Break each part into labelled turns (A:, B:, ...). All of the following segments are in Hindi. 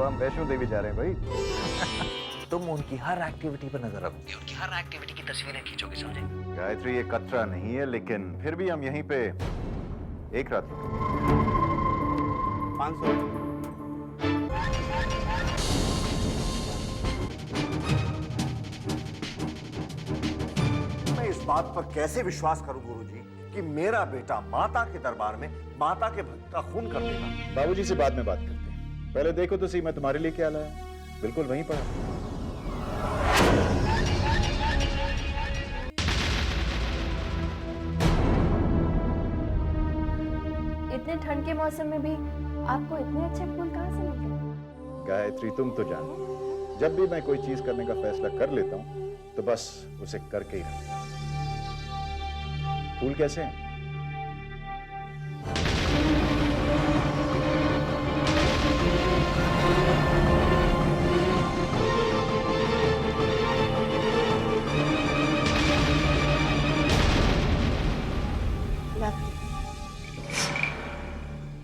A: हम वैष्णो देवी जा रहे हैं भाई।
B: तुम उनकी हर एक्टिविटी पर नजर रखोगे, उनकी हर एक्टिविटी की तस्वीरें खींचोगे, समझे?
A: गायत्री, ये कतरा नहीं है, लेकिन फिर भी हम यहीं पे एक रात रुकेंगे।
C: 500।
D: मैं इस बात पर कैसे विश्वास करूं गुरुजी कि मेरा बेटा माता के दरबार में माता के भक्त का खून कर देगा।
A: बाबूजी से बाद में बात करते हैं, पहले देखो तो सही मैं तुम्हारे लिए क्या लाया। बिल्कुल वहीं पर।
E: इतने ठंड के मौसम में भी आपको इतने अच्छे फूल कहाँ से मिल गए?
A: गायत्री, तुम तो जानो, जब भी मैं कोई चीज करने का फैसला कर लेता हूं तो बस उसे करके ही रहता हूं। फूल कैसे हैं?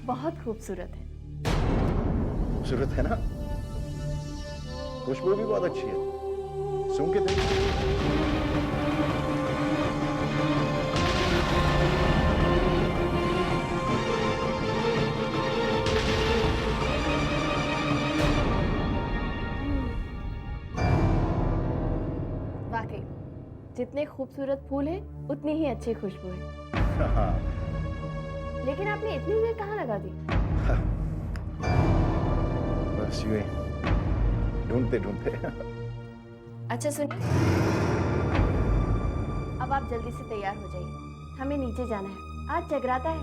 E: बहुत खूबसूरत है।
A: खूबसूरत है ना? खुशबू भी बहुत अच्छी है, सूंघ के देखो।
E: वाकई जितने खूबसूरत फूल हैं उतनी ही अच्छी खुशबू है।
A: हाँ।
E: लेकिन आपने इतनी देर कहाँ लगा दी?
A: बस यूं ही ढूंढते ढूंढते।
E: अच्छा सुनिए, अब आप जल्दी से तैयार हो जाइए, हमें नीचे जाना है, आज जगराता है।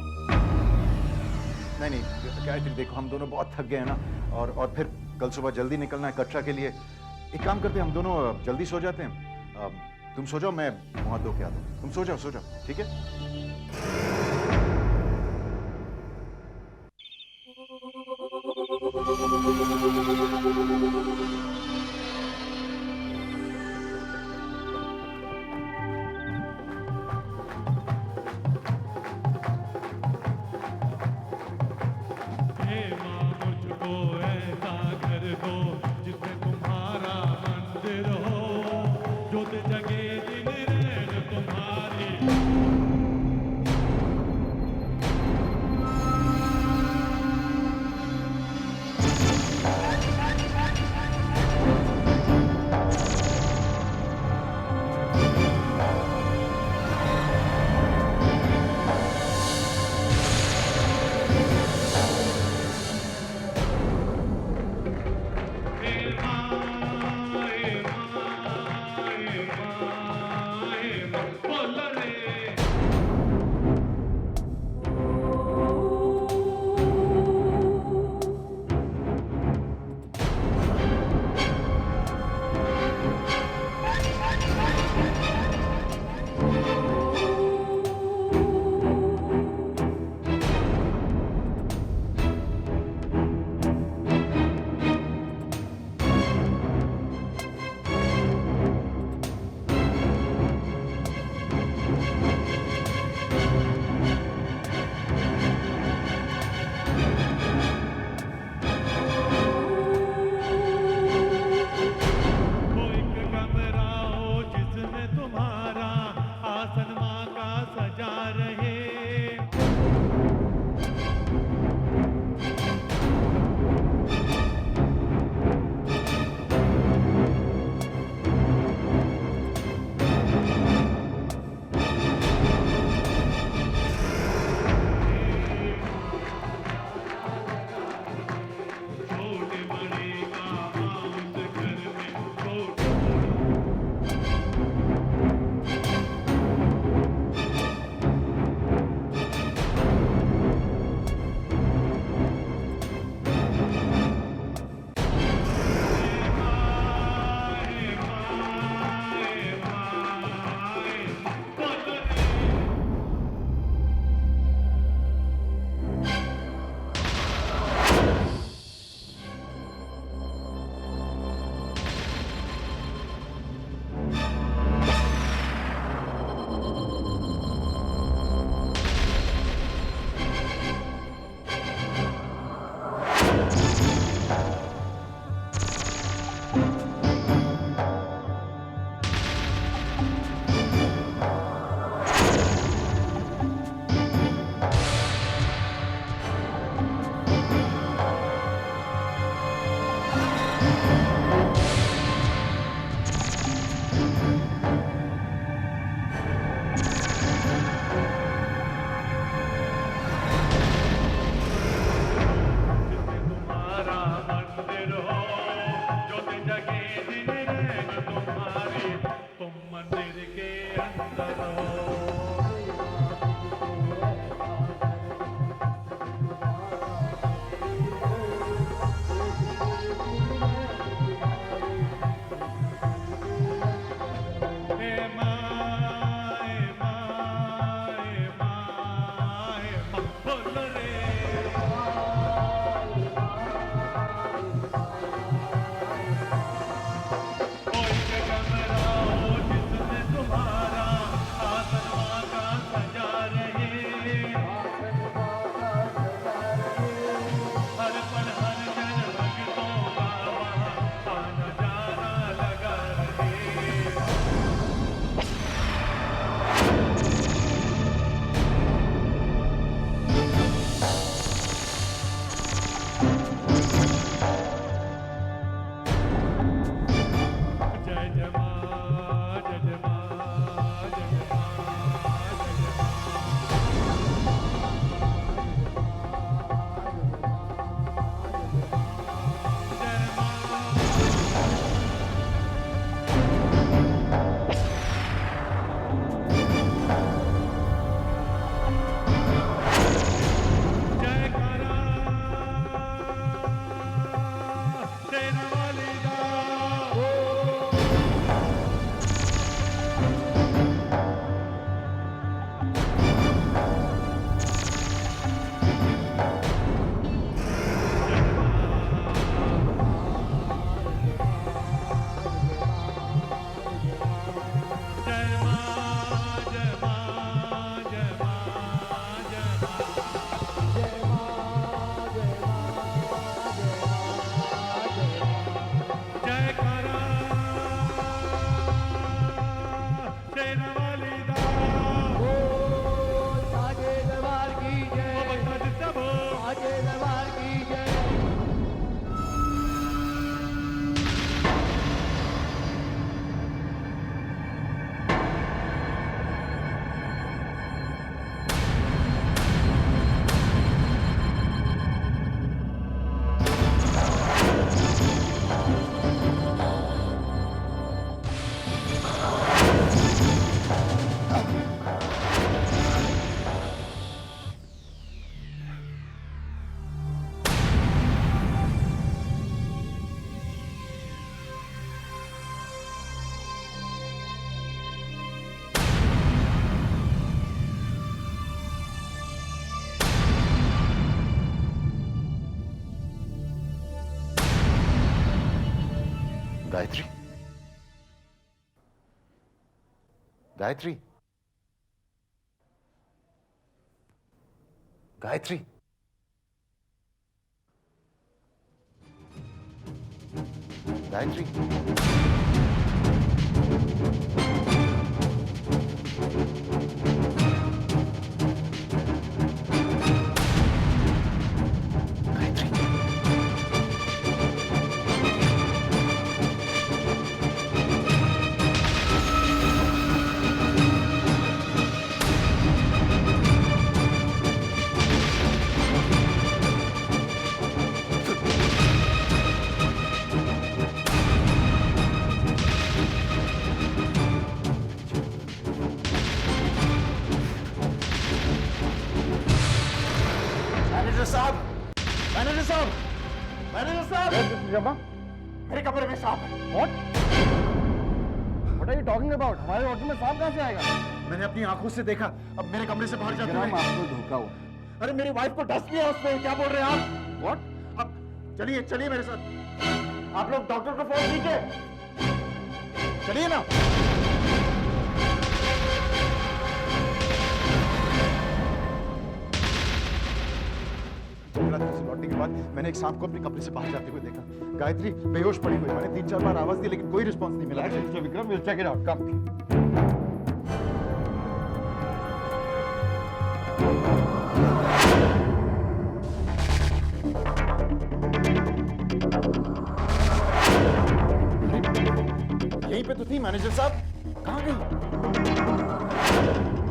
A: नहीं नहीं गायत्री, देखो हम दोनों बहुत थक गए हैं ना, और फिर कल सुबह जल्दी निकलना है कटरा के लिए। एक काम करते हैं, हम दोनों जल्दी सो जाते हैं। तुम सो जाओ, मैं मुंह हाथ धो के आता हूं। तुम सो जाओ, ठीक है?
F: हे माँ मुझको ऐसा घर दो जिसमें तुम्हारा मंदिर हो, ज्योत जगे दिन रैन तुम्हारी।
A: गायत्री, गायत्री, गायत्री, गायत्री, गायत्री, मैनेजर साहब, मैनेजर साहब, मैनेजर साहब,
C: जमा
A: मेरे कमरे में सांप है।
C: What are you talking about? हमारे होटल में सांप कहाँ से आएगा?
A: मैंने अपनी आंखों से देखा, अब मेरे कमरे से बाहर जाते
C: जनाब,
A: हुए।
C: आपको धोखा हुआ।
A: अरे मेरी वाइफ को डस्ट लिया उसने, क्या बोल रहे हैं आप? व्हाट? अब चलिए चलिए मेरे साथ, आप लोग डॉक्टर को फोन कीजिए, चलिए ना। रात से लौटने के बाद मैंने एक सांप को अपने कमरे से बाहर जाते हुए देखा। गायत्री बेहोश पड़ी हुई, मैंने 3-4 बार आवाज दी लेकिन कोई रिस्पॉन्स नहीं मिला।
C: Vikram, will check it out, come.
A: यहीं पे तो थी मैनेजर साहब, कहाँ गई?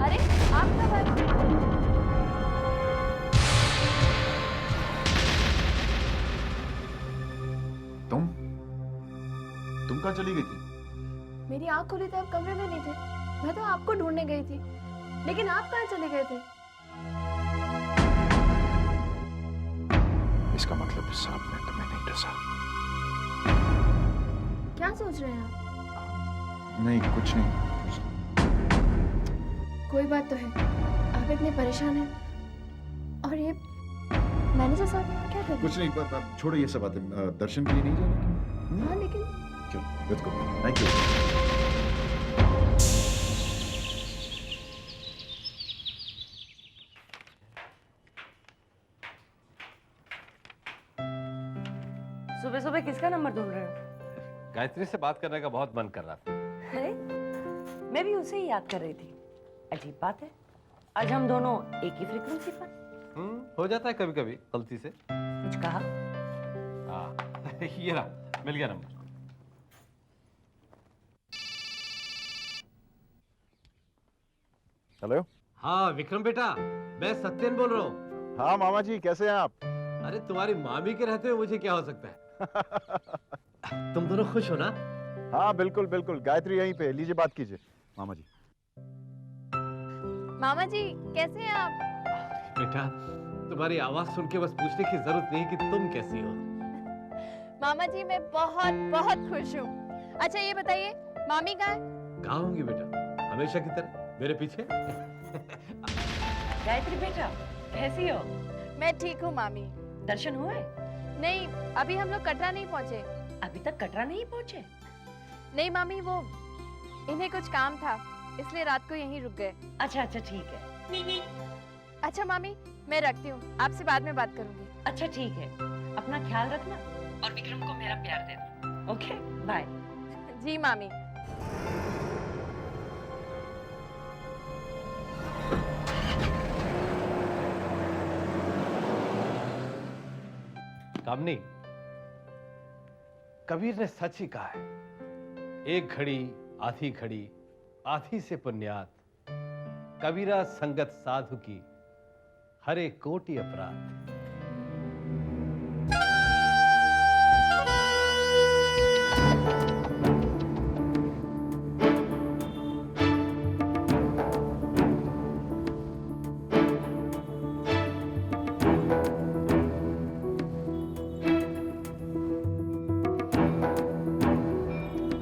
E: अरे आप कब आए?
A: तुम कहाँ चली गई थी?
E: मेरी आंख खुली तो आप कमरे में नहीं थे। मैं तो आपको ढूंढने गई थी, लेकिन आप कहाँ चले गए थे?
A: इसका मतलब सांप ने तुम्हें नहीं डसा।
E: क्या सोच रहे हैं आप?
A: नहीं कुछ नहीं।
E: कोई बात तो है, आप इतने परेशान हैं। और ये मैनेजर साहब यहाँ क्या कर रहे
A: कुछ नहीं, छोड़ो ये सब बातें। दर्शन के लिए नहीं जाना?
E: हैं? हाँ लेकिन
A: चलो लेट्स गो, थैंक यू।
G: सुबह सुबह किसका नंबर ढूंढ रहे हो?
H: गायत्री से बात करने का बहुत मन कर रहा था।
G: अरे मैं भी उसे ही याद कर रही थी। अजीब बात है, आज हम दोनों एक ही फ्रीक्वेंसी पर।
H: हो जाता है कभी कभी गलती से।
G: कुछ कहा?
H: हाँ ये रहा, मिल गया नंबर।
A: हेलो।
H: हाँ विक्रम बेटा, मैं सत्यन बोल रहा हूँ।
A: हाँ मामा जी, कैसे हैं आप?
H: अरे तुम्हारी मामी के रहते हुए मुझे क्या हो सकता है? तुम दोनों खुश हो ना?
A: हाँ बिल्कुल बिल्कुल, गायत्री यहीं पे, लीजिए बात कीजिए। मामा जी।
E: मामा जी कैसे हैं आप?
H: बेटा तुम्हारी आवाज सुन के बस पूछने की जरूरत नहीं कि तुम कैसी हो।
E: मामा जी मैं बहुत बहुत खुश हूँ। अच्छा ये बताइए, मामी कहाँ है?
H: कहाँ होंगी बेटा, हमेशा की तरह मेरे पीछे।
G: गायत्री बेटा कैसी हो?
E: मैं ठीक हूँ मामी।
G: दर्शन हुए?
E: नहीं, अभी हम लोग कटरा नहीं पहुँचे।
G: अभी तक कटरा नहीं पहुंचे?
E: नहीं मामी, वो इन्हें कुछ काम था इसलिए रात को यहीं रुक गए।
G: अच्छा अच्छा ठीक है।
E: अच्छा मामी, मैं रखती हूँ, आपसे बाद में बात करूंगी।
G: अच्छा ठीक है, अपना ख्याल रखना और विक्रम को मेरा प्यार देना। Okay bye.
E: जी मामी।
H: कामनी, कबीर ने सच ही कहा है, एक घड़ी आधी घड़ी आधी से पुण्यात, कबीरा संगत साधु की हरे कोटि अपराध।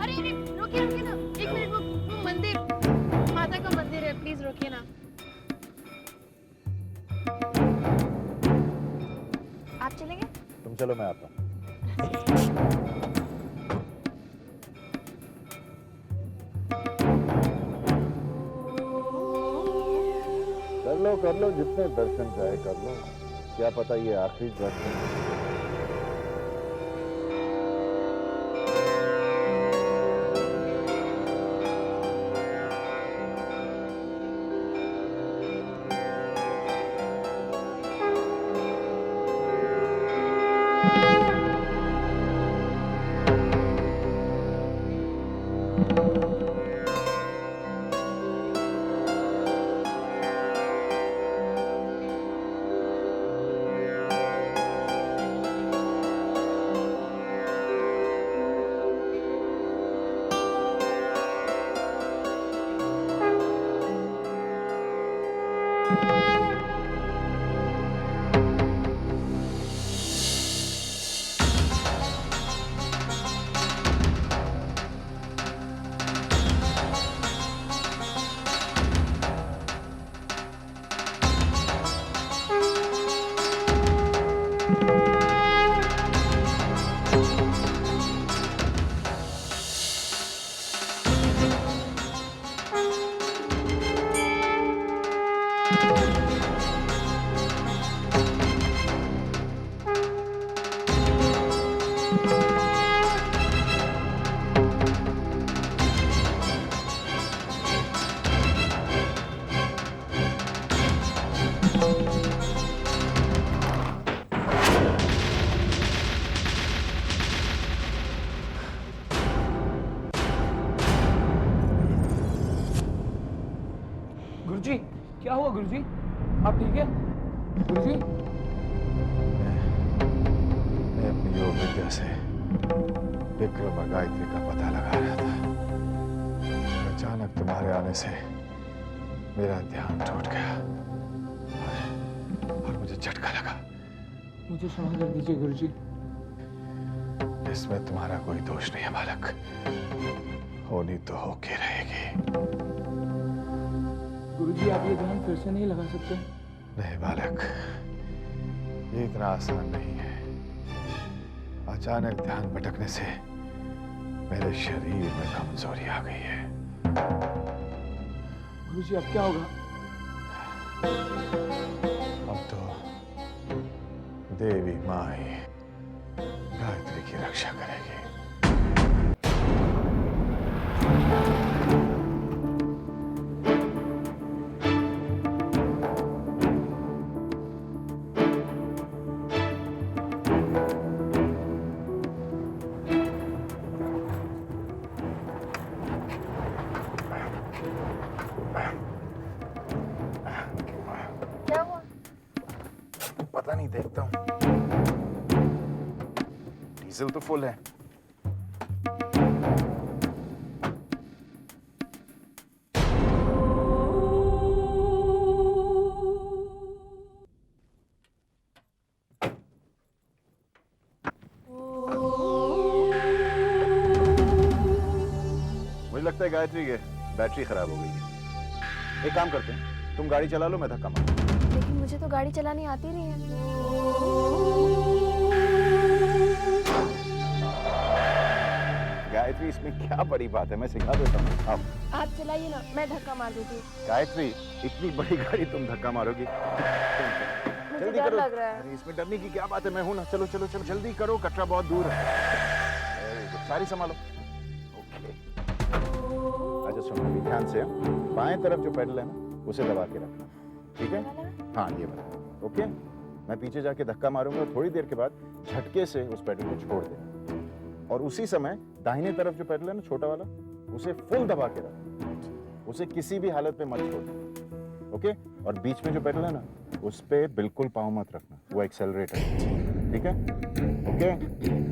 E: अरे अरे रुकिए रुकिए ना, एक मिनट, वो मंदिर, माता का मंदिर है, प्लीज रुकिए ना। आप चलेंगे?
A: तुम चलो, मैं आता हूँ। कर लो, जितने दर्शन चाहे कर लो, क्या पता ये आखिरी दर्शन हो।
C: गुरुजी, क्या हुआ गुरुजी? आप ठीक है गुरुजी?
A: मैं अपनी योग विद्या से विक्रम और गायत्री का पता लगा रहा था। अचानक तुम्हारे आने से मेरा ध्यान टूट गया और मुझे झटका लगा।
C: मुझे क्षमा कर दीजिए गुरुजी।
A: इसमें तुम्हारा कोई दोष नहीं है बालक, होनी तो होके रहेगी।
C: गुरुजी, आप ये ध्यान फिर से नहीं लगा सकते?
A: नहीं बालक, ये इतना आसान नहीं है। अचानक ध्यान भटकने से मेरे शरीर में कमजोरी आ गई है।
C: गुरुजी, अब क्या होगा?
A: अब तो देवी माँ ही गायत्री की रक्षा करेगी।
E: क्या हुआ?
A: पता नहीं, देखता हूँ। डीजल तो फुल है। मुझे लगता है गायत्री के बैटरी खराब हो गई है। एक काम करते हैं, तुम गाड़ी चला लो, मैं धक्का मारूं।
E: लेकिन मुझे तो गाड़ी चलानी आती नहीं है।
A: गायत्री, इसमें क्या बड़ी बात है, मैं सिखा देता हूँ। आओ।
E: आप चलाइए ना, मैं धक्का मार देती हूँ।
A: गायत्री, इतनी बड़ी गाड़ी तुम धक्का मारोगी?
E: मुझे
A: जल्दी
E: डर
A: करो।
E: लग रहा है।
A: अरे इसमें डरने की क्या बात है, मैं हूं ना। चलो चलो चलो, जल्दी करो, कटरा बहुत दूर है। Very good, सारी संभालो। ओके। अच्छा सुनो, अभी ध्यान से। बाएं तरफ जो पेडल है ना, उसे दबा के रखना, ठीक है? हाँ, ये वाला। ओके, मैं पीछे जाके धक्का मारूंगा, थोड़ी देर के बाद झटके से उस पेडल को छोड़ देना, और उसी समय दाहिने तरफ जो पेडल है ना, छोटा वाला, उसे फुल दबा के रखना, उसे किसी भी हालत में मत छोड़ना। ओके? और बीच में जो पेडल है ना, उस पे बिल्कुल पाँव मत रखना, वो एक्सेलरेटर है, ठीक है? ओके?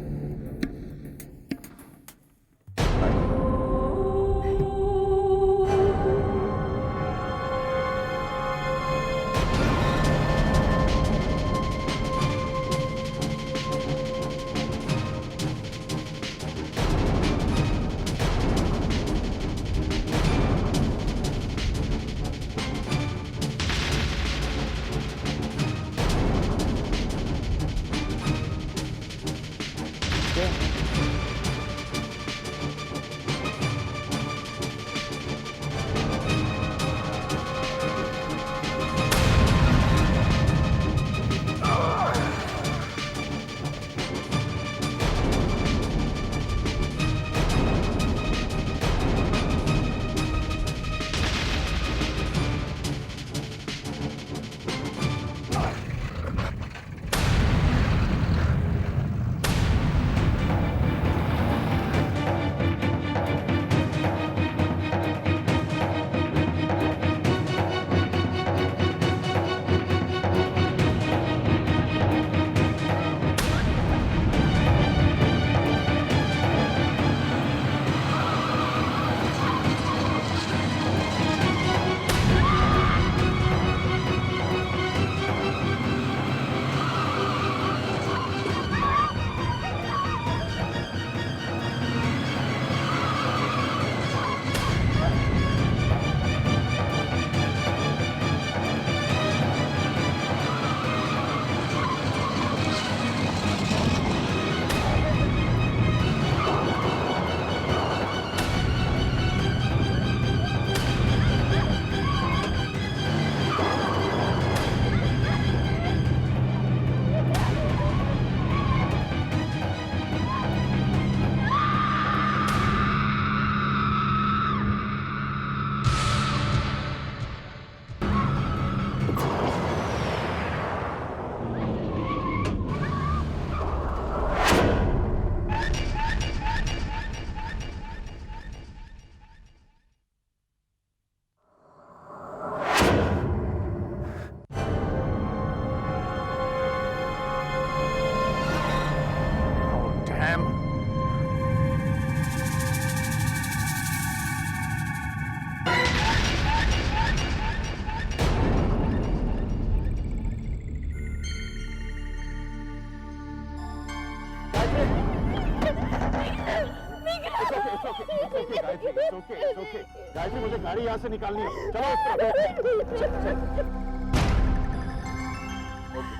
A: गायत्री मुझे गाड़ी यहाँ से निकालनी है, चलो इस तरफ।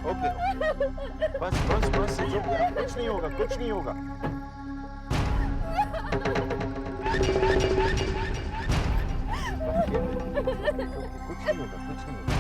A: ओके बस बस बस चुप, कुछ नहीं होगा, कुछ नहीं होगा। कुछ नहीं होगा, कुछ नहीं होगा।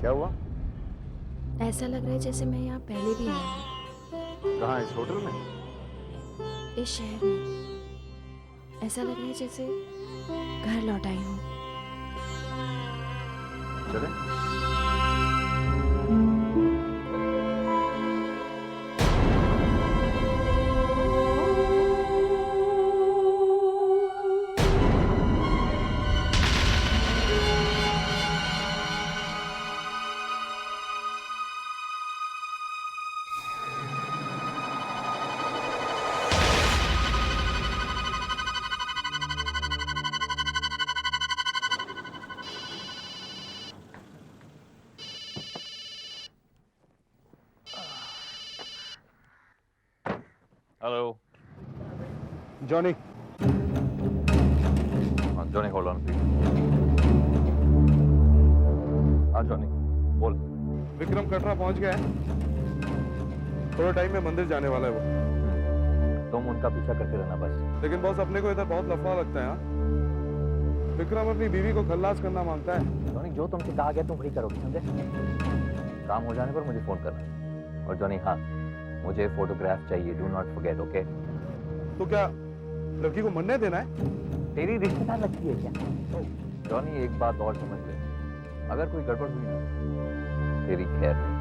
A: क्या हुआ?
E: ऐसा लग रहा है जैसे मैं यहाँ पहले भी आई हूँ।
A: कहाँ, इस होटल में?
E: इस शहर में ऐसा लग रहा है जैसे घर लौट आई हूँ।
A: चले?
I: Hello.
A: Johnny,
I: Johnny, hold on, please. हाँ Johnny, बोल।
J: विक्रम कटरा पहुंच गया है। थोड़ा टाइम में मंदिर जाने वाला है वो।
I: तुम उनका पीछा करते रहना बस।
J: लेकिन बॉस, अपने को इधर बहुत लफड़ा लगता है। हाँ, विक्रम अपनी बीवी को खल्लास करना मांगता है।
I: जॉनी, जो तुमसे कहा गया तुम वही करोगे, समझे? काम हो जाने पर मुझे फोन करना। और जॉनी, हाँ, मुझे फोटोग्राफ चाहिए, डू नॉट फॉरगेट, ओके?
J: तो क्या लड़की को मरने देना है?
I: तेरी रिश्तेदार लगती है क्या? जॉनी, एक बात और समझ ले, अगर कोई गड़बड़ हुई ना, तेरी खैर नहीं।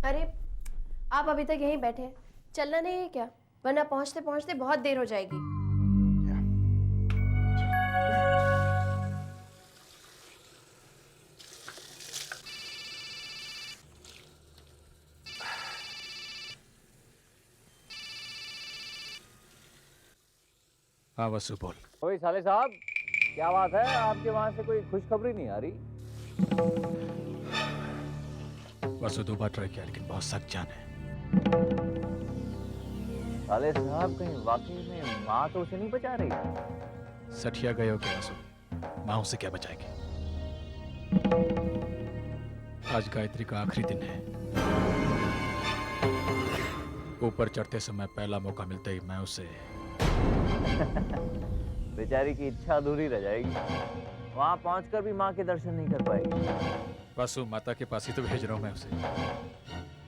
E: अरे आप अभी तक यहीं बैठे हैं, चलना नहीं है क्या? वरना पहुंचते पहुंचते बहुत देर हो जाएगी।
J: हाँ वसु बोल।
B: ओए साले साहब, क्या बात है? आपके वहां से कोई खुशखबरी नहीं आ रही?
K: परसों 2 बार ट्राई किया लेकिन बहुत सख्त जान है।
I: साले साहब कहीं वाकई में माँ तो उसे नहीं बचा रही?
K: सठिया गए हो क्या वासु? माँ उसे क्या बचाएगी? आज गायत्री का आखिरी दिन है। ऊपर चढ़ते समय पहला मौका मिलते ही मैं उसे
I: बेचारी की इच्छा अधूरी रह जाएगी। वहां पहुंचकर भी माँ के दर्शन नहीं कर पाएगी।
K: वासु माता के पास ही तो भेज रहा हूं मैं उसे।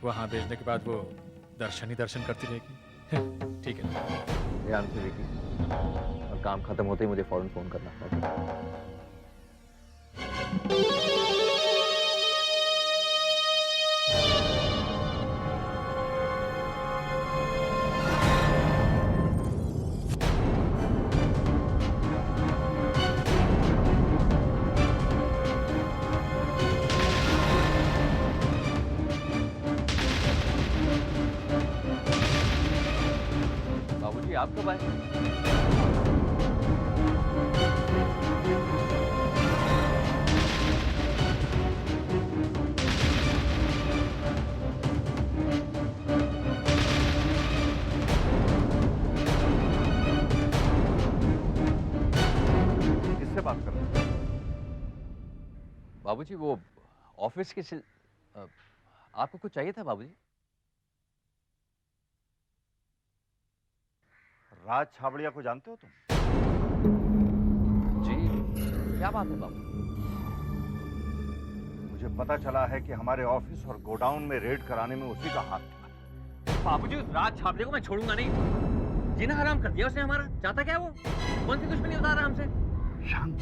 K: वहां भेजने के बाद वो दर्शन ही दर्शन करती रहेगी। ठीक है ना?
I: ध्यान से विकी, और काम खत्म होते ही मुझे फौरन फोन करना। बाबूजी आप कब आए?
D: किससे बात कर रहे हैं?
I: बाबूजी वो ऑफिस के आपको कुछ चाहिए था बाबूजी?
D: राज छाबड़िया को जानते हो तुम?
I: जी, क्या बात है बाबू?
D: मुझे पता चला है कि हमारे ऑफिस और गोडाउन में रेड कराने में उसी का हाथ था।
B: बाबूजी राज छाबड़े को मैं छोड़ूंगा नहीं। जीना हराम कर दिया उसने हमारा। चाहता क्या वो? कौन सी दुश्मनी बता रहा हमसे?
D: शांत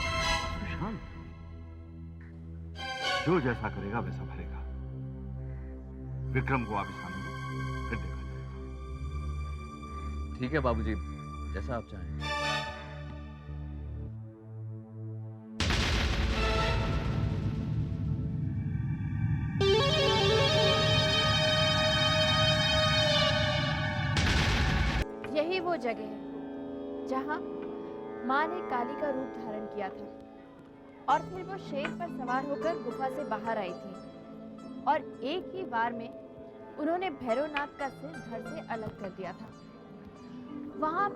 D: शांत, जो जैसा करेगा वैसा भरेगा। विक्रम को वापस आने दो, फिर देखा जाएगा।
I: ठीक है बाबूजी, जैसा आप चाहें।
E: यही वो जगह है जहाँ माँ ने काली का रूप धारण किया था और फिर वो शेर पर सवार होकर गुफा से बाहर आई थी और एक ही बार में उन्होंने भैरवनाथ का सिर धड़ से अलग कर दिया था। वहां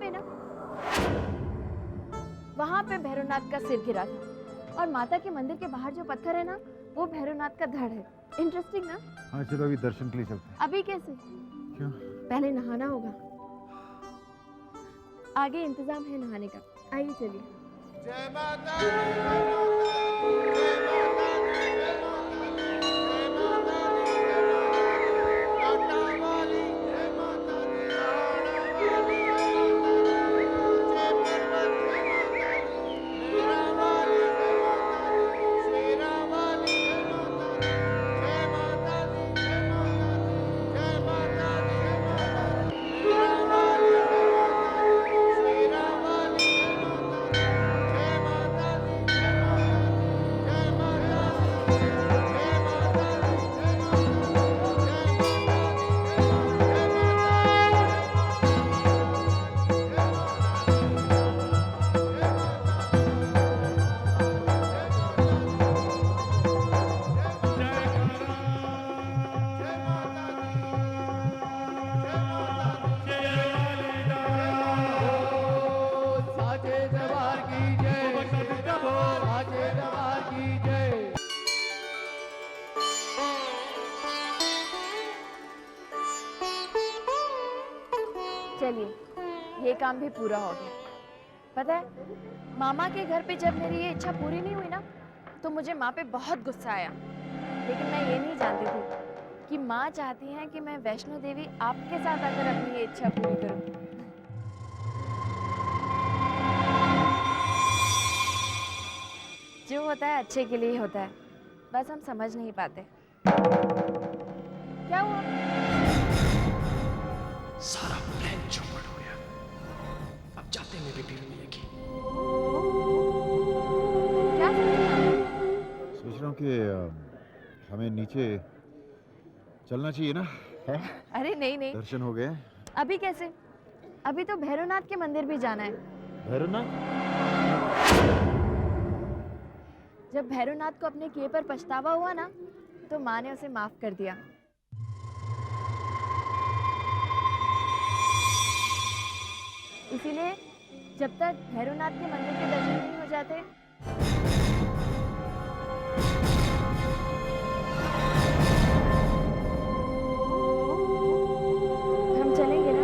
E: पे भैरवनाथ का सिर गिरा था और माता के मंदिर के बाहर जो पत्थर है ना, वो भैरवनाथ का धड़ है। इंटरेस्टिंग ना?
A: हाँ चलो अभी दर्शन के लिए चलते हैं।
E: अभी कैसे?
A: क्यों?
E: पहले नहाना होगा। आगे इंतजाम है नहाने का। आइए चलिए।
F: जय माता दी, जय माता दी, जय माता दी, जय माता दी, जय माता दी, जय माता दी, जय माता दी, जय माता दी, जय माता दी, शेरा वाली, जय माता दी, जय माता दी, शेरा वाली, जय माता दी, जय माता दी, शेरा वाली, जय माता दी, जय साचे दरबार की जय, साचे दरबार की जय।
E: चलिए, ये काम भी पूरा हो गया। पता है, मामा के घर पे जब मेरी ये इच्छा पूरी नहीं हुई ना, तो मुझे माँ पे बहुत गुस्सा आया। लेकिन मैं ये नहीं जानती थी कि माँ चाहती हैं कि मैं वैष्णो देवी आपके साथ आकर अपनी ये इच्छा पूरी करूं। जो होता है अच्छे के लिए ही होता है, बस हम समझ नहीं पाते। क्या हुआ?
K: सारा प्लान चौपट हो गया। अब जाते में भी भीड़ मिलेगी।
E: क्या
A: सोच रहा हूँ कि हमें नीचे चलना चाहिए ना? है?
E: अरे नहीं नहीं,
A: दर्शन हो गए।
E: अभी कैसे? अभी तो भैरवनाथ के मंदिर भी जाना है।
A: भैरवनाथ?
E: जब भैरवनाथ को अपने किए पर पछतावा हुआ ना, तो माँ ने उसे माफ कर दिया। इसीलिए जब तक भैरवनाथ के मंदिर के दर्शन नहीं हो जाते, हम चलेंगे ना?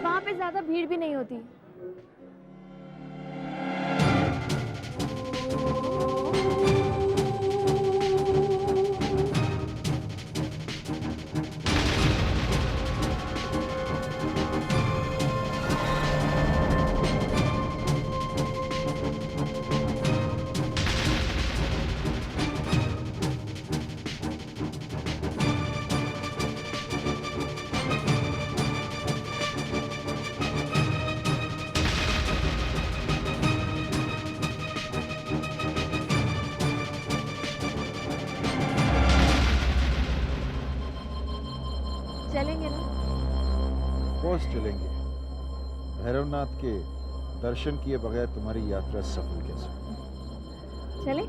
E: वहाँ पे ज्यादा भीड़ भी नहीं होती। चलेंगे ना?
A: कोर्स चलेंगे। भैरवनाथ के दर्शन किए बगैर तुम्हारी यात्रा सफल कैसे?
E: चले?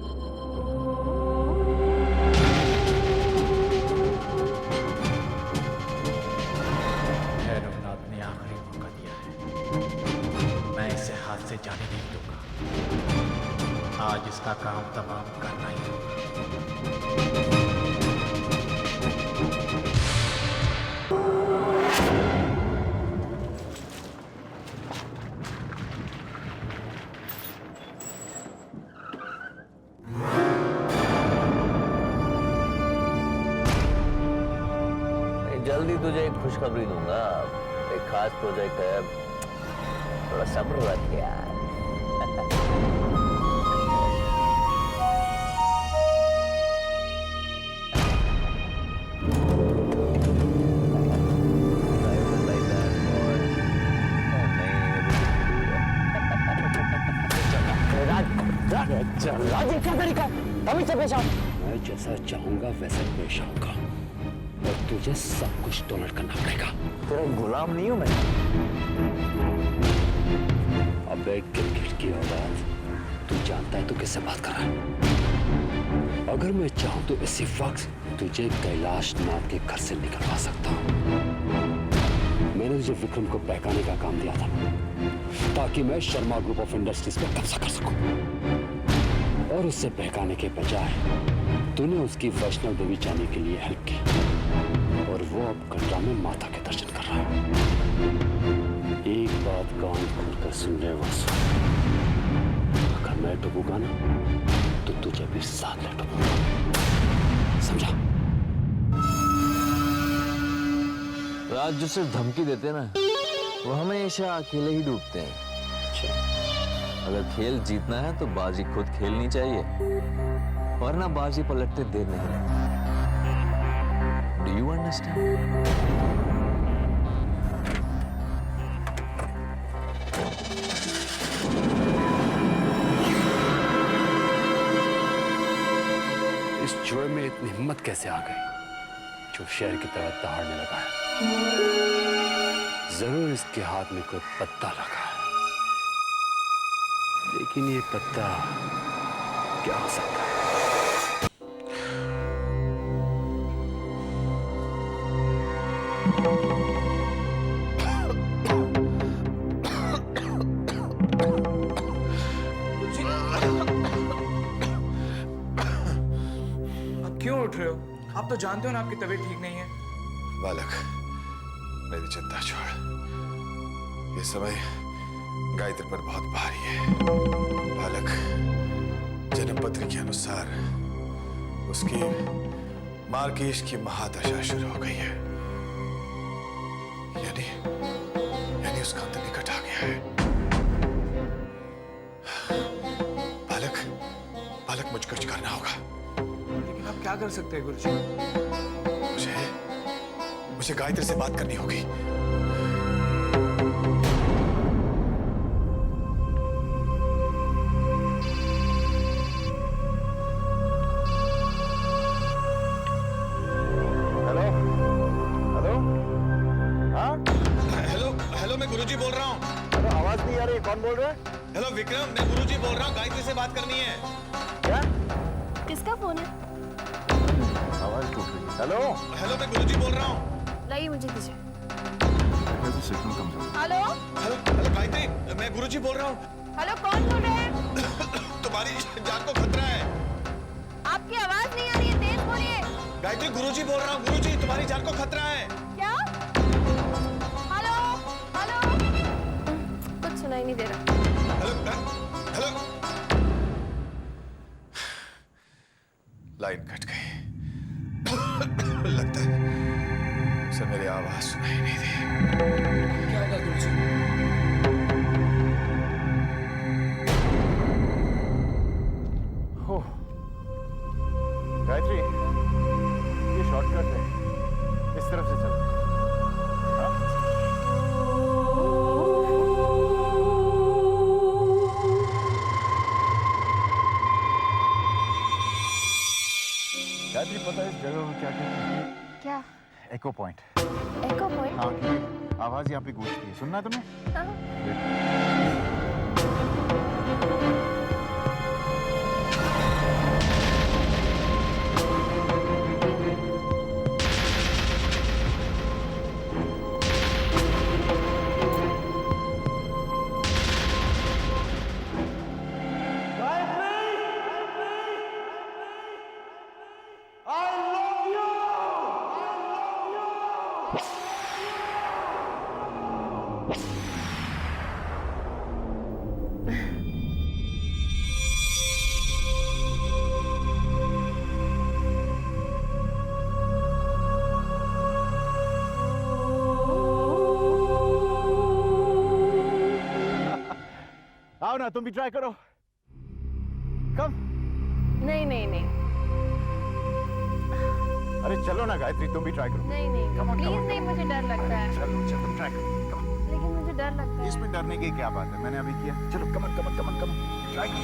K: भैरवनाथ ने आखिरी मौका दिया है, मैं इसे हाथ से जाने नहीं दूंगा। आज इसका काम तमाम करना ही होगा।
I: जल्दी तुझे एक खुशखबरी दूंगा। एक खास प्रोजेक्ट है, थोड़ा सब्र रख यार।
C: राज क्या तरीका तभी से पेश आओ।
L: मैं जैसा चाहूंगा वैसा पेश आऊंगा और तुझे सब कुछ टॉलरेट करना पड़ेगा।
I: तेरा गुलाम नहीं हूं मैं।
L: अब एक गिरगिट की औलाद, तू जानता है तू किससे बात कर रहा है? अगर मैं चाहूं तो इसी वक्त तुझे कैलाश नाथ के घर से निकलवा सकता हूं। मैंने तुझे विक्रम को बहकाने का काम दिया था ताकि मैं शर्मा ग्रुप ऑफ इंडस्ट्रीज पर कब्जा कर सकूं, और उससे बहकाने के बजाय तूने उसकी वैष्णव देवी जाने के लिए हेल्प की और वो अब कटरा में माता के दर्शन कर रहा है। एक बात कान खोलकर सुन ले वासु, अगर मैं डूबूंगा ना तो तुझे भी साथ ले डूबूंगा, समझा?
I: राज जो सिर्फ धमकी देते ना, वो हमेशा अकेले ही डूबते हैं। अगर खेल जीतना है तो बाजी खुद खेलनी चाहिए, वरना बाजी पलटते देर नहीं लगती। Do you understand?
L: इस जुए में इतनी हिम्मत कैसे आ गई जो शेर की तरह दहाड़ने लगा है? जरूर इसके हाथ में कोई पत्ता लगा है, लेकिन ये पत्ता क्या हो सकता है?
C: आप क्यों उठ रहे हो? आप तो जानते हो ना आपकी तबीयत ठीक नहीं है।
J: बालक, मेरी चिंता छोड़। ये समय गायत्री पर बहुत भारी है। बालक, जन्म पत्र के अनुसार उसकी मार्केश की महादशा शुरू हो गई है, यानी उसका अंत निकट आ गया है। बालक मुझको कुछ करना होगा।
C: लेकिन आप क्या कर सकते हैं गुरुजी?
J: मुझे गायत्री से बात करनी होगी।
D: हेलो हेलो, हाँ
J: हेलो, मैं गुरुजी बोल रहा हूँ।
D: हेलो, आवाज नहीं आ रही, कौन बोल रहा है?
J: हेलो विक्रम, मैं गुरुजी बोल रहा हूँ, गायत्री से बात करनी है।
D: क्या?
E: किसका फोन है?
A: हेलो
J: हेलो, मैं गुरुजी बोल रहा हूँ।
E: लाइए मुझे दीजिए।
A: वैसे सिग्नल कमजोर।
E: हेलो
J: हेलो हेलो गायत्री, मैं गुरुजी बोल रहा हूँ।
E: हेलो, कौन बोल रहे हैं?
J: तुम्हारी जान को खतरा है।
E: आपकी आवाज नहीं आ रही है, तेज बोलिए।
J: गायत्री, गुरुजी बोल रहा हूँ। गुरुजी, तुम्हारी जान को खतरा है।
E: क्या? हेलो हेलो, कुछ सुनाई नहीं दे रहा।
J: हेलो। लाइन कट गई। लगता है उसे मेरी आवाज सुनाई नहीं दी।
C: क्या होगा गुरुजी?
A: हो गायत्री, ये शॉर्टकट है, इस तरफ से चलते हैं। हाँ? गायत्री, पता है इस जगह को क्या कहते हैं?
E: क्या?
A: एको पॉइंट।
E: एको पॉइंट?
A: हाँ, क्योंकि आवाज यहाँ पे गूंजती है। सुनना है तुम्हें?
E: हाँ।
A: आओ ना, तुम भी ट्राई करो। कम।
E: नहीं नहीं नहीं
A: अरे चलो ना गायत्री, तुम भी ट्राई करो।
E: नहीं नहीं
A: Come on,
E: please
A: come on,
E: नहीं, मुझे डर लगता है।
A: चलो चलो, तुम ट्राई करो। Come on.
E: लेकिन मुझे डर लगता है।
A: इसमें डरने की क्या बात है? मैंने अभी किया। चलो, कमन कमन कमन कमन, ट्राई करो।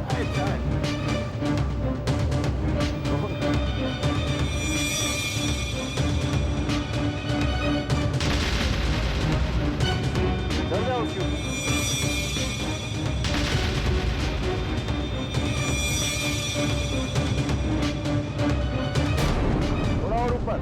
A: Try, try. चल जाओ उसके ऊपर। थोड़ा और ऊपर।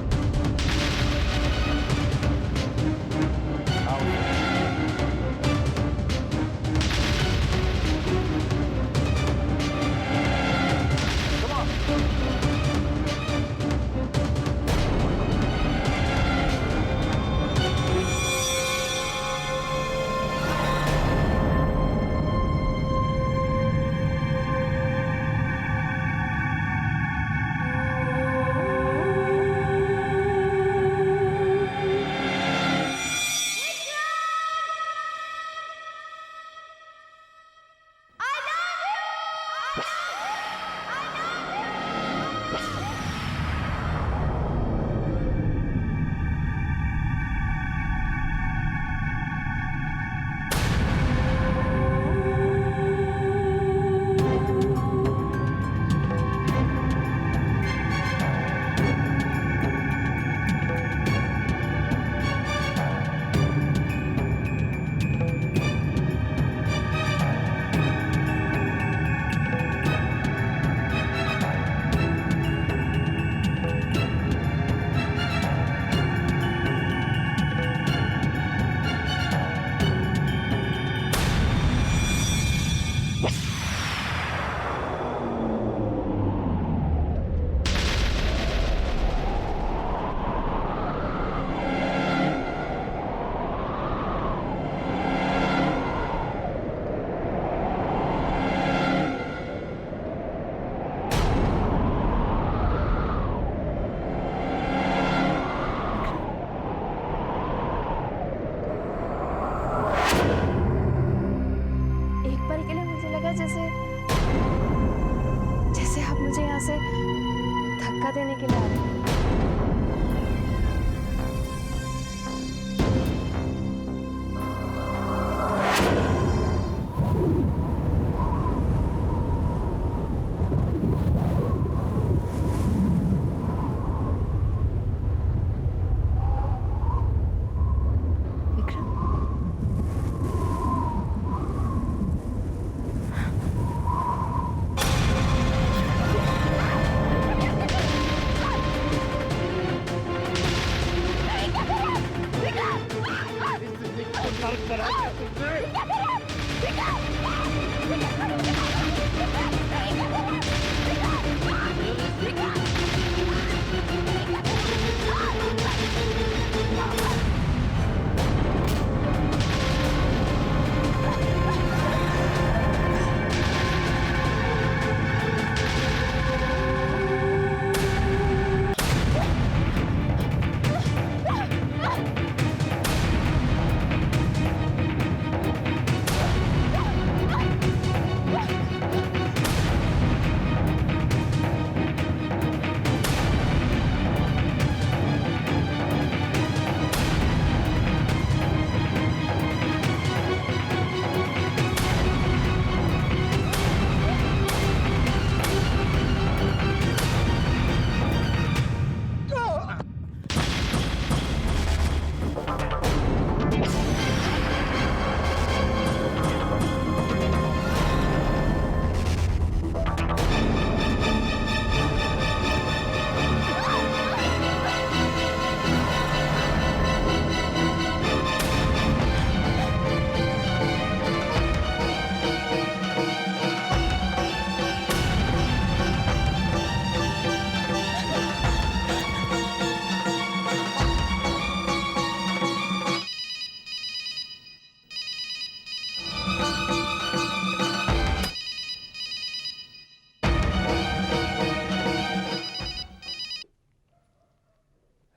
A: देने के लिए आ रहे हैं। Vikram,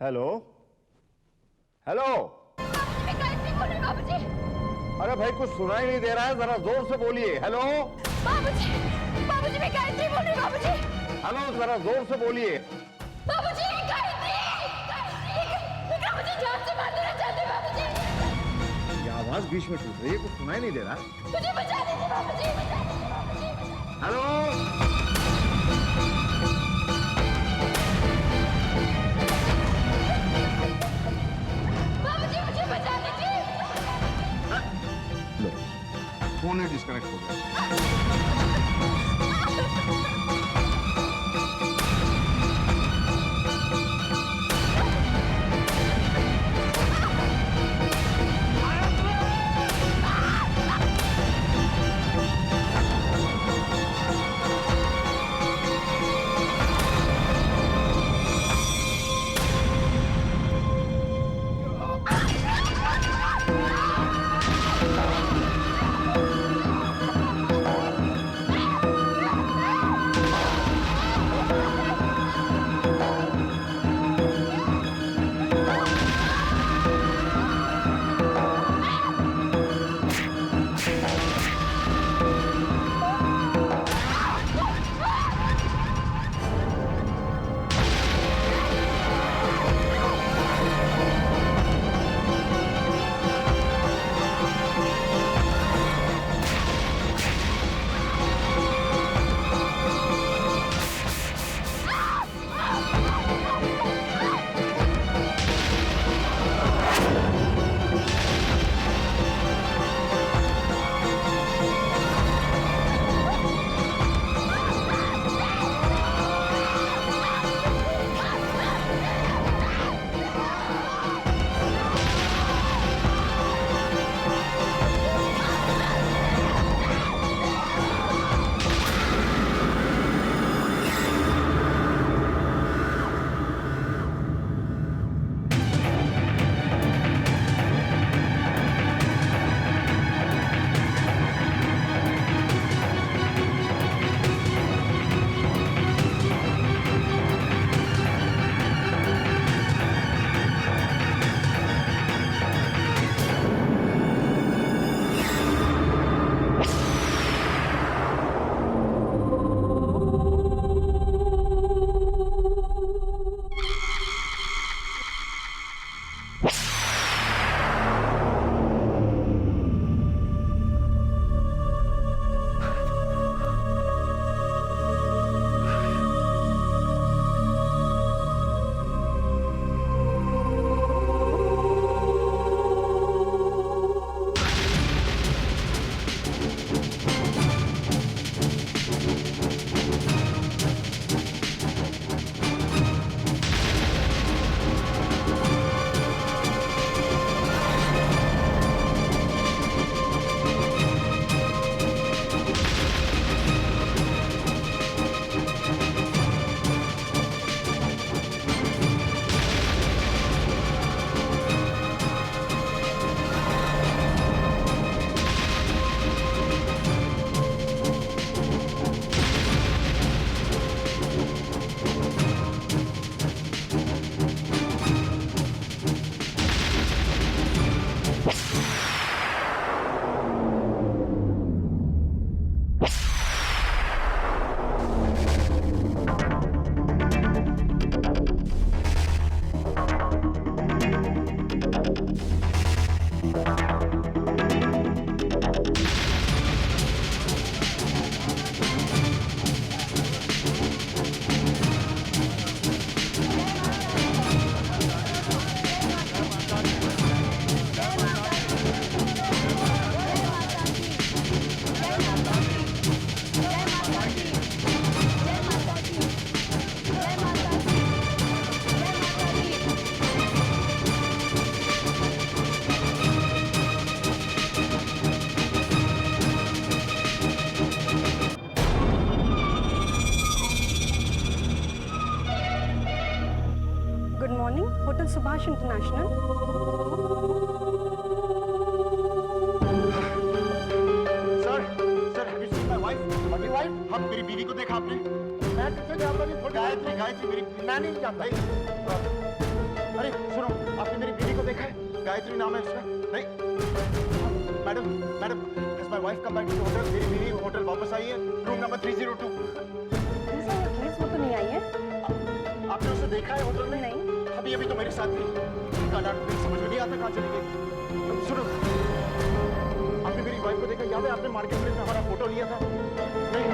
D: hello hello.
E: मैं गायत्री बोल रही हूँ बाबूजी।
D: अरे भाई कुछ सुनाई नहीं दे रहा है, जरा जोर से बोलिए। हेलो
E: बाबूजी, बाबूजी मैं गायत्री बोल रही हूँ बाबूजी।
D: हेलो, जरा जोर से बोलिए।
E: बाबूजी मैं गायत्री, विक्रम मुझे जान से मार देना चाहते हैं बाबूजी।
D: ये आवाज बीच में टूट रही है, कुछ सुनाई नहीं दे रहा।
E: मुझे बचा लीजिए बाबूजी, बचा लीजिए बाबूजी।
D: हेलो
E: बाबूजी मुझे बचा लीजिए।
D: लो, फोन ही डिस्कनेक्ट हो गया।
M: Hotel Subhash international.
A: Sir have you seen my wife? My wife? हाँ, मेरी बीवी को देखा आपने? मैं किसे जानता नहीं, गायत्री मेरी, मैं नहीं जानता। अरे सुनो, आपने मेरी बीवी को देखा है? गायत्री नाम है उसका। नहीं madam, madam, has my wife come back to the hotel? मेरी बीवी होटल वापस आई है, रूम नंबर 302।
M: प्लीज वो तो नहीं आई है।
A: आपने उसे देखा है होटल में?
M: नहीं।
A: अभी अभी तो मेरे साथ थी। समझ में नहीं आता कहाँ चली गई। सुनो, आपने मेरी वाइफ को देखा? याद है आपने मार्केट प्लेस में हमारा फोटो लिया था? नहीं।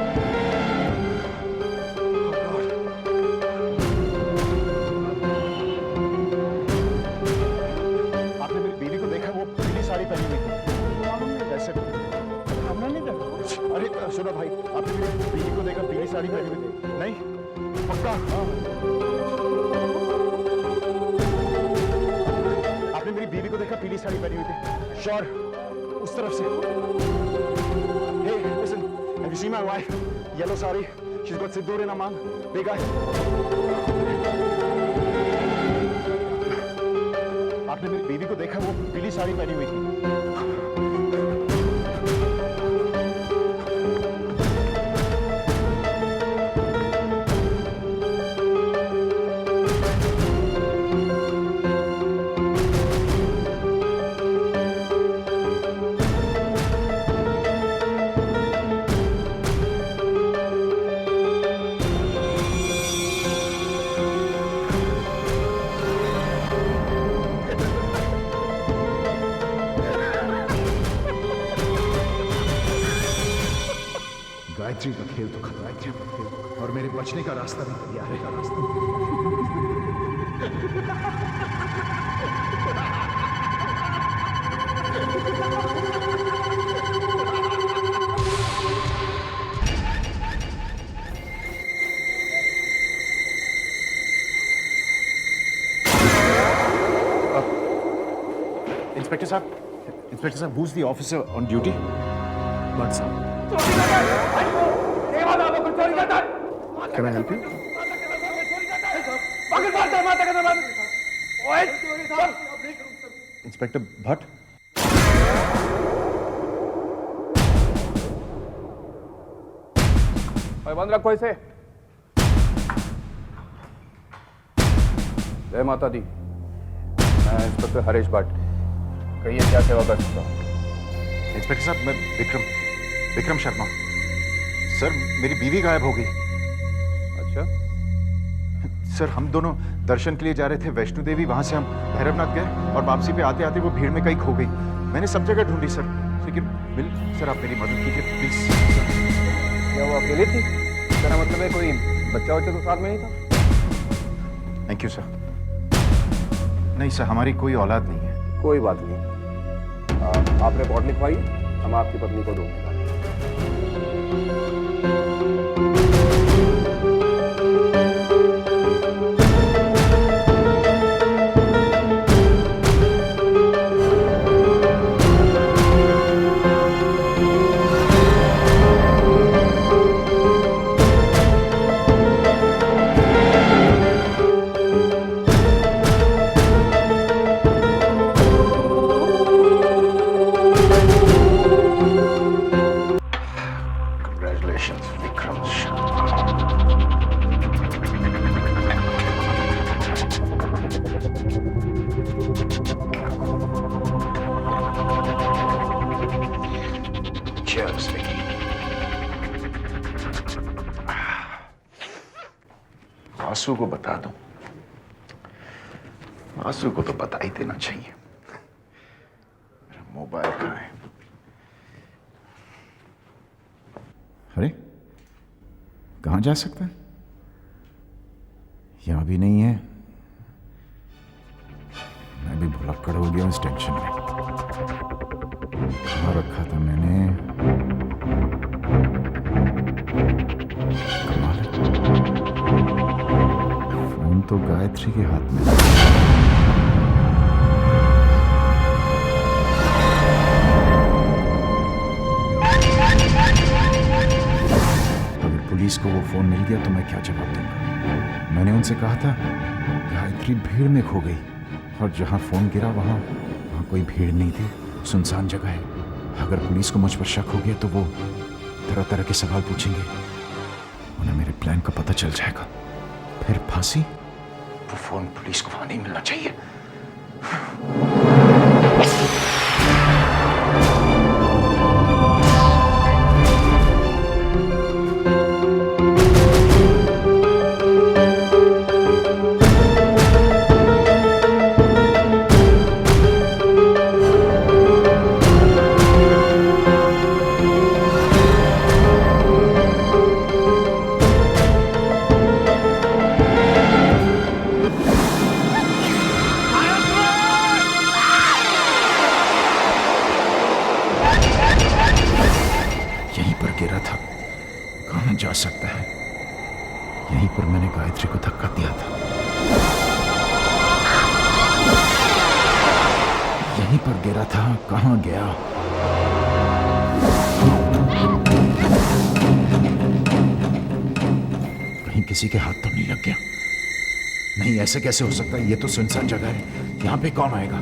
A: आपने मेरी बीवी को देखा? वो पीली साड़ी पहनी हुई थी। मालूम नहीं कैसे। हमने नहीं देखा। अरे सुनो भाई, आपने मेरी बीवी को देखा पीली साड़ी पहनी हुई थी? नहीं, पक्का? हाँ। आपने मेरी बीवी को देखा पीली साड़ी पहनी हुई थी? श्योर? उस तरफ से। Hey, listen, have you seen my wife? Yellow sari. She's got sindoor in her mouth. Big eye. आपने मेरी बीवी को देखा? वो पीली साड़ी पहनी हुई थी। गायत्री का खेल तो खत्म, गायत्री का खेल, और मेरे बचने का रास्ता भी तैयार है। इंस्पेक्टर साहब, who's the officer on duty? But sir. Can I help you? Inspector Bhatt?
C: बंद रखो इसे। जय माता दी। मैं इंस्पेक्टर हरीश भट्ट। कहिए क्या सेवा कर सकता हूँ?
A: इंस्पेक्टर साहब, मैं विक्रम शर्मा। सर, मेरी बीवी गायब हो गई।
C: अच्छा।
A: सर, हम दोनों दर्शन के लिए जा रहे थे वैष्णो देवी। वहां से हम भैरवनाथ गए और वापसी पे आते आते वो भीड़ में कहीं खो गई। मैंने सब जगह ढूंढी सर, लेकिन सर आप मेरी मदद कीजिए प्लीज।
C: क्या वो अकेली थी? मेरा मतलब है कोई बच्चा तो साथ में नहीं था?
A: Thank you sir. नहीं सर, हमारी कोई औलाद नहीं है।
C: कोई बात नहीं, आप रिपोर्ट लिखवाइए, हम आपकी पत्नी को ढूंढेंगे।
A: वासु को बता दूं। वासु को तो बता ही देना चाहिए। मेरा मोबाइल कहाँ है? अरे कहाँ जा सकता है? यहां भी नहीं है। मैं भी भुलक्कड़ हो गया इस टेंशन में। कहाँ रखा था मैंने? कमाल है, फोन तो गायत्री के हाथ में। अगर पुलिस को वो फोन मिल गया तो मैं क्या जवाब दूंगा? मैंने उनसे कहा था गायत्री भीड़ में खो गई, और जहां फोन गिरा वहां कोई भीड़ नहीं थी, सुनसान जगह है। अगर पुलिस को मुझ पर शक हो गया तो वो तरह तरह के सवाल पूछेंगे, उन्हें मेरे प्लान का पता चल जाएगा। फिर फांसी वो फोन पुलिस को वहां नहीं मिलना चाहिए। यहीं पर गिरा था, कहां जा सकता है? यहीं पर मैंने गायत्री को धक्का दिया था। यहीं पर गिरा था, कहां गया? कहीं किसी के हाथ तो नहीं लग गया? नहीं, ऐसे कैसे हो सकता है? ये तो सुनसान जगह है, यहां पे कौन आएगा?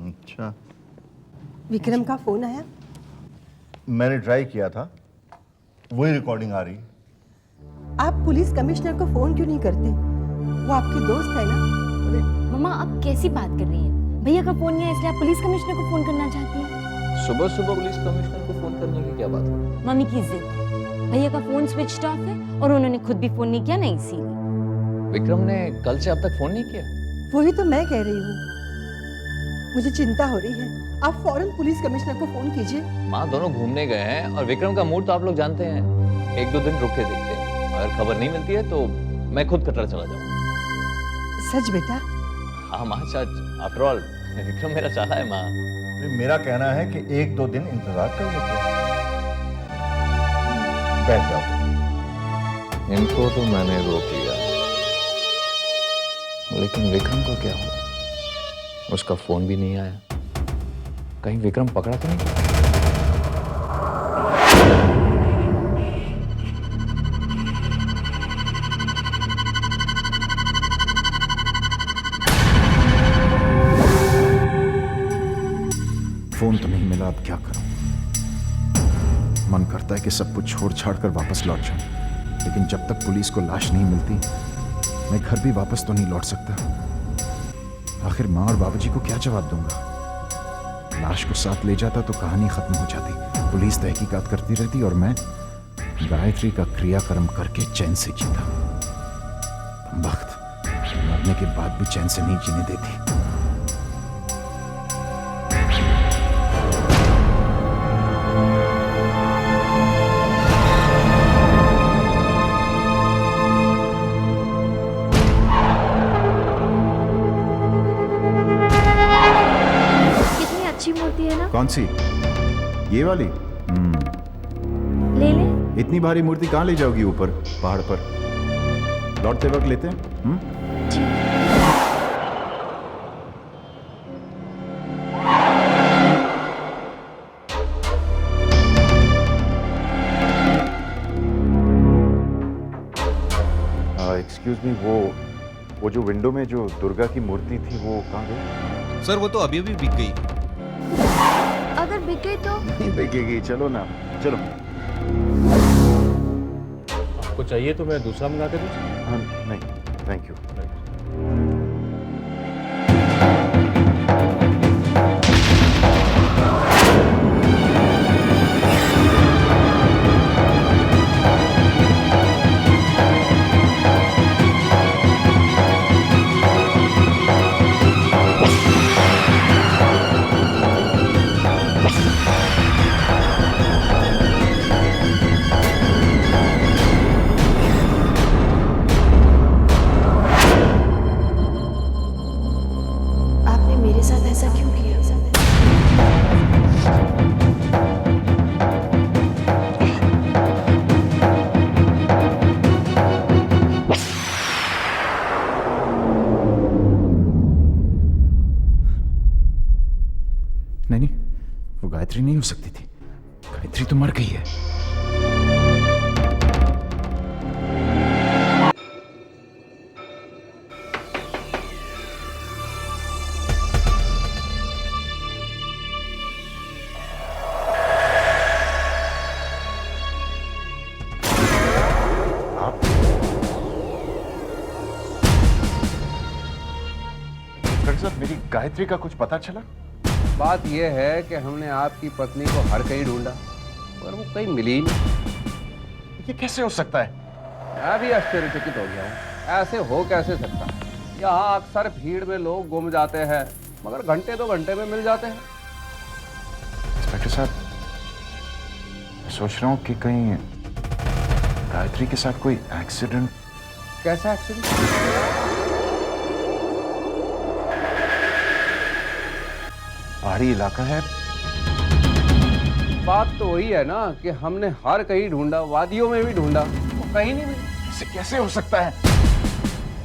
D: अच्छा,
M: विक्रम का फोन आया?
D: मैंने ट्राई किया था, वही रिकॉर्डिंग आ रही।
M: आप पुलिस कमिश्नर को फोन क्यों नहीं करते? वो आपके दोस्त है ना?
E: मम्मा आप कैसी बात कर रही हैं? भैया का फोन नहीं है इसलिए आप पुलिस कमिश्नर को फोन करना चाहती हैं?
I: सुबह सुबह पुलिस कमिश्नर को फोन करने की क्या बात है?
E: मम्मी की जिद। भैया का फोन स्विच ऑफ है और उन्होंने खुद भी फोन नहीं किया, नहीं इसीलिए।
I: विक्रम ने कल से अब तक फोन नहीं किया?
M: वही तो मैं कह रही हूँ, मुझे चिंता हो रही है। आप फौरन पुलिस कमिश्नर को फोन कीजिए।
I: माँ दोनों घूमने गए हैं और विक्रम का मूड तो आप लोग जानते हैं, एक दो दिन रुक के देखते हैं, अगर खबर नहीं मिलती है तो मैं खुद कटरा चला जाऊंगा।
M: सच बेटा?
I: हाँ माँ सच, आफ्टर ऑल विक्रम मेरा चाला है माँ।
D: मेरा कहना है कि एक दो दिन इंतजार कर लेते हैं। बैठ जाओ।
I: इनको तो मैंने रोक लिया, लेकिन विक्रम को क्या हुआ? उसका फोन भी नहीं आया, कहीं विक्रम पकड़ा तो नहीं?
A: फोन तो नहीं मिला, अब क्या करूं? मन करता है कि सब कुछ छोड़ छाड़ कर वापस लौट जाऊं, लेकिन जब तक पुलिस को लाश नहीं मिलती मैं घर भी वापस तो नहीं लौट सकता। आखिर माँ और बाबूजी को क्या जवाब दूंगा? लाश को साथ ले जाता तो कहानी खत्म हो जाती, पुलिस तहकीकात करती रहती और मैं गायत्री का क्रियाकर्म करके चैन से जीता। वक्त मरने के बाद भी चैन से नहीं जीने देती।
E: मूर्ति है ना?
A: कौन सी? ये वाली?
E: ले ले।
A: इतनी भारी मूर्ति कहाँ ले जाओगी ऊपर पहाड़ पर? लौटते वक्त लेते हैं? एक्सक्यूज मी, वो जो विंडो में जो दुर्गा की मूर्ति थी वो कहाँ गई?
H: सर वो तो अभी अभी बिक गई।
E: अगर बिक गई तो?
A: नहीं बिकेगी, चलो ना, चलो।
C: आपको चाहिए तो मैं दूसरा मंगा के दूँ?
A: हाँ, नहीं थैंक यू। गायत्री नहीं हो सकती थी। गायत्री तो मर गई है। मेरी गायत्री का कुछ पता चला?
C: बात यह है कि हमने आपकी पत्नी को हर कहीं ढूंढा पर वो कहीं मिली ही नहीं।
A: ये कैसे हो सकता है?
C: मैं भी आश्चर्यचकित हो गया हूँ, ऐसे हो कैसे सकता है? यहाँ अक्सर भीड़ में लोग गुम जाते हैं मगर घंटे 2 घंटे में मिल जाते हैं।
A: इंस्पेक्टर साहब, मैं सोच रहा हूँ कि कहीं गायत्री के साथ कोई एक्सीडेंट।
C: कैसा एक्सीडेंट?
A: पहाड़ी इलाका है।
C: बात तो वही है ना कि हमने हर कहीं ढूंढा, वादियों में भी ढूंढा, वो कहीं नहीं मिली।
A: ऐसे कैसे हो सकता है?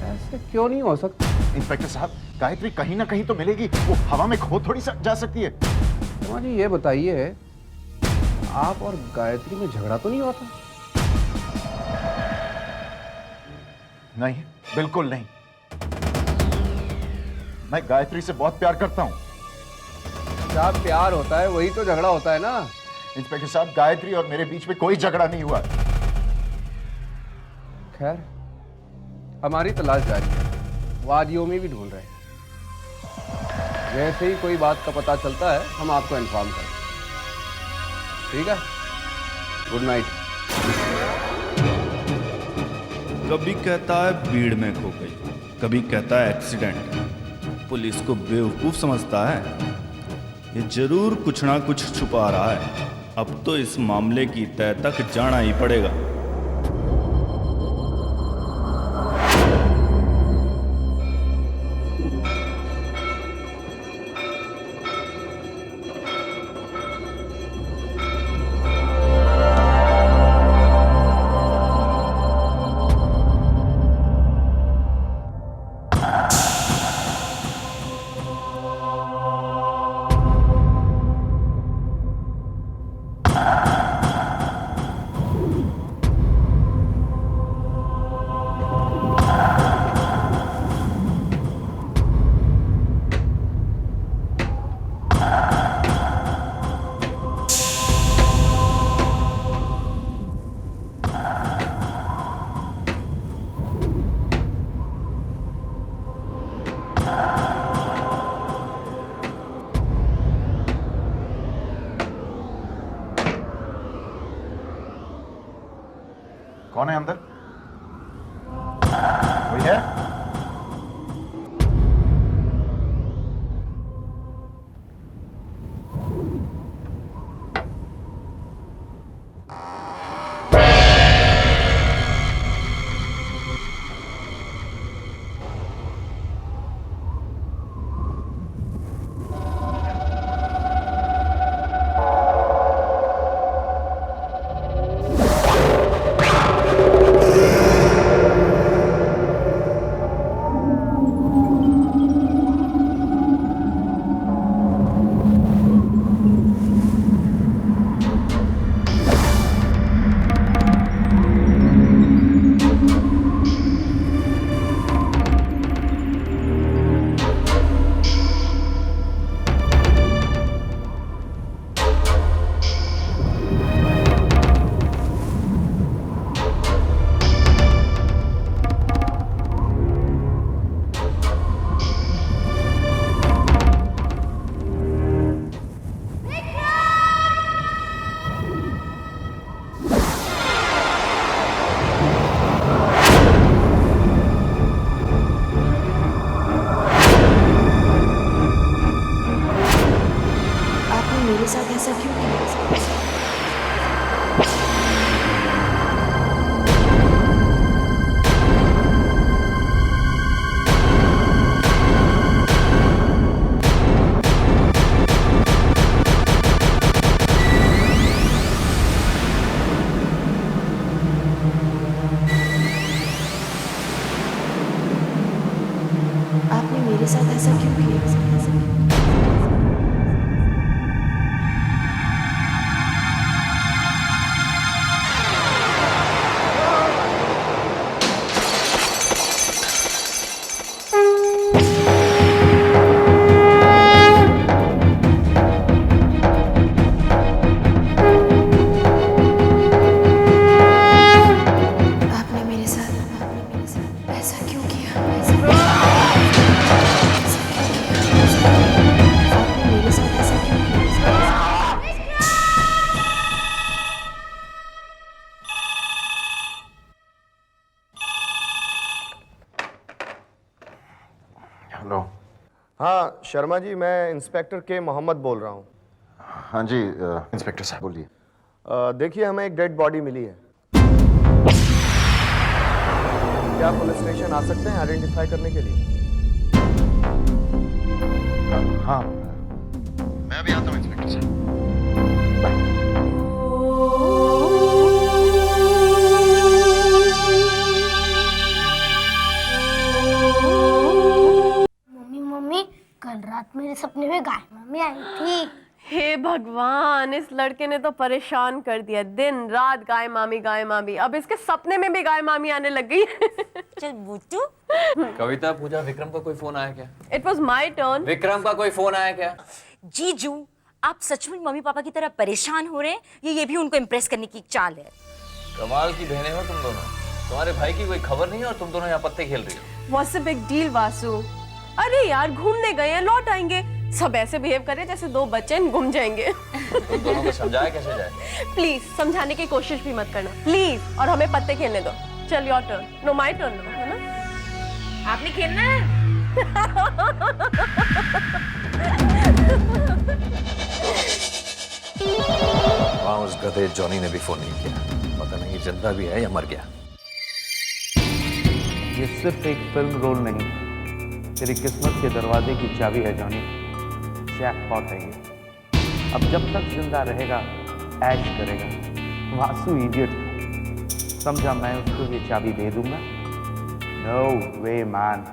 C: ऐसे क्यों नहीं हो सकता?
A: इंस्पेक्टर साहब, गायत्री कहीं ना कहीं तो मिलेगी। वो हवा में खो थोड़ी जा सकती है।
C: शर्मा जी ये बताइए, आप और गायत्री में झगड़ा तो नहीं होता?
A: नहीं, बिल्कुल नहीं। मैं गायत्री से बहुत प्यार करता हूँ।
C: क्या प्यार होता है वही तो झगड़ा होता है ना।
A: इंस्पेक्टर साहब, गायत्री और मेरे बीच में कोई झगड़ा नहीं हुआ।
C: खैर, हमारी तलाश जारी है, वादियों में भी ढूंढ रहे हैं। जैसे ही कोई बात का पता चलता है हम आपको इन्फॉर्म करें। ठीक है, गुड नाइट।
N: कभी कहता है भीड़ में खो गई, कभी कहता है एक्सीडेंट। पुलिस को बेवकूफ समझता है। ये जरूर कुछ ना कुछ छुपा रहा है। अब तो इस मामले की तह तक जाना ही पड़ेगा।
A: कौन है अंदर? कोई है?
O: मेरे साथ ऐसा क्यों किया? आपने मेरे साथ ऐसा क्यों किया?
A: हेलो।
P: हाँ शर्मा जी, मैं इंस्पेक्टर के मोहम्मद बोल रहा हूँ।
A: हाँ जी इंस्पेक्टर साहब बोलिए।
P: देखिए, हमें एक डेड बॉडी मिली है। क्या पुलिस स्टेशन आ सकते हैं आइडेंटिफाई करने के लिए?
A: हाँ मैं अभी आता हूँ इंस्पेक्टर साहब।
O: मम्मी मम्मी, कल रात मेरे सपने में गाय मम्मी आई थी।
Q: हे भगवान, इस लड़के ने तो परेशान कर दिया। दिन रात गाय मामी, अब इसके सपने में भी गाय मामी आने लग गई।
G: चल बुट्टू।
I: कविता, पूजा, विक्रम का कोई फोन आया क्या?
Q: It was my turn.
I: Vikram का कोई फोन आया क्या?
G: जीजू, आप सच में मम्मी पापा की तरह परेशान हो रहे हैं? ये भी उनको इम्प्रेस करने की एक चाल है।
I: कमाल की बहनें हो तुम दोनों। तुम्हारे भाई की कोई खबर नहीं है और तुम दोनों यहाँ पत्ते खेल रही हो।
Q: What's a big deal, Vasu? अरे यार, घूमने गए हैं, लौट आएंगे। सब ऐसे बिहेव करें जैसे दो बच्चे घूम जाएंगे।
I: तुम दोनों को समझाया कैसे जाए?
Q: प्लीज समझाने की कोशिश भी मत करना प्लीज, और हमें पत्ते खेलने दो। चल your turn. No my turn, है ना?
G: आपने खेलना है।
I: वहाँ उस गधे जॉनी ने भी फोन नहीं किया। पता नहीं जिंदा भी है या मर गया।
C: ये सिर्फ एक फिल्म रोल नहीं, तेरी किस्मत के दरवाजे की चाबी है जॉनी। जैकपॉट है ये। अब जब तक जिंदा रहेगा ऐश करेगा। वासु इडियट समझा मैं उसको ये चाबी दे दूंगा? No way man,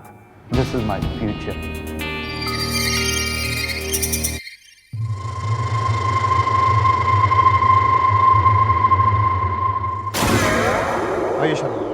C: this is my future.
P: आइए शर्मा।